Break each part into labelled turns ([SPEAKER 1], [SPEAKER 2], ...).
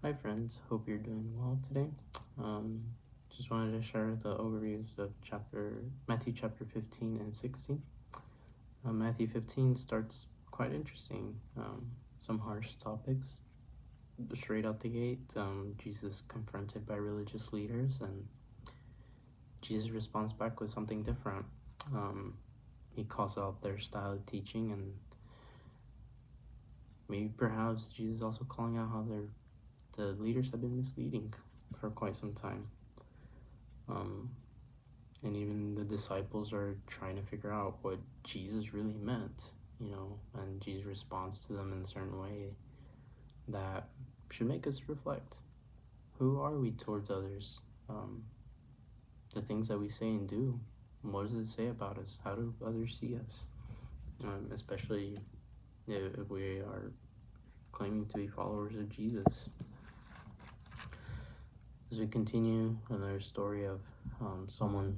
[SPEAKER 1] Hi friends, hope you're doing well today. Um, just wanted to share the overviews of Matthew chapter 15 and 16. Matthew 15 starts quite interesting. Some harsh topics straight out the gate. Jesus confronted by religious leaders, and Jesus responds back with something different. He calls out their style of teaching, and maybe perhaps Jesus also calling out how the leaders have been misleading for quite some time. And even the disciples are trying to figure out what Jesus really meant, and Jesus responds to them in a certain way that should make us reflect. Who are we towards others? The things that we say and do, what does it say about us? How do others see us? Especially if we are claiming to be followers of Jesus. As we continue another story of someone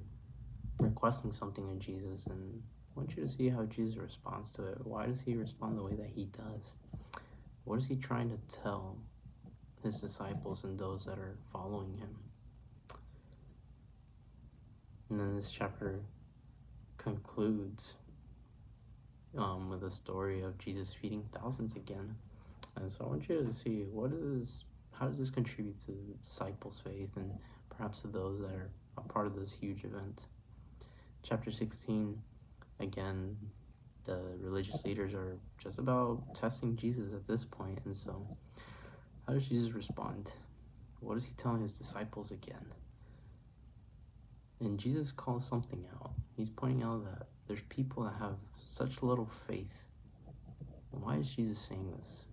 [SPEAKER 1] requesting something of Jesus, and I want you to see how Jesus responds to it. Why does he respond the way that he does? What is he trying to tell his disciples and those that are following him? And then this chapter concludes with a story of Jesus feeding thousands again. And so I want you to see how does this contribute to the disciples' faith and perhaps to those that are a part of this huge event. Chapter 16, again, the religious leaders are just about testing Jesus at this point. And so how does Jesus respond? What is he telling his disciples again? And Jesus calls something out. He's pointing out that there's people that have such little faith. Why is Jesus saying this?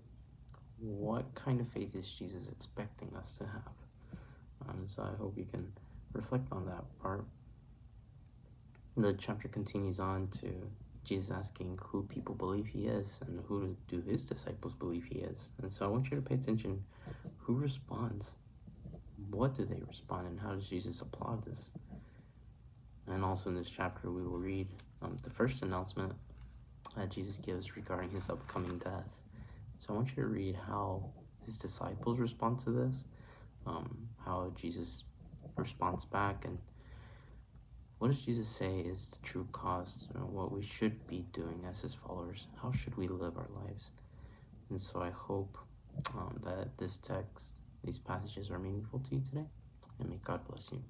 [SPEAKER 1] What kind of faith is Jesus expecting us to have? So I hope you can reflect on that part. The chapter continues on to Jesus asking who people believe he is and who do his disciples believe he is. And so I want you to pay attention. Who responds? What do they respond, and how does Jesus applaud this? And also in this chapter we will read the first announcement that Jesus gives regarding his upcoming death. So I want you to read how his disciples respond to this, how Jesus responds back, and what does Jesus say is the true cause, what we should be doing as his followers? How should we live our lives? And so I hope that this text, these passages are meaningful to you today, and may God bless you.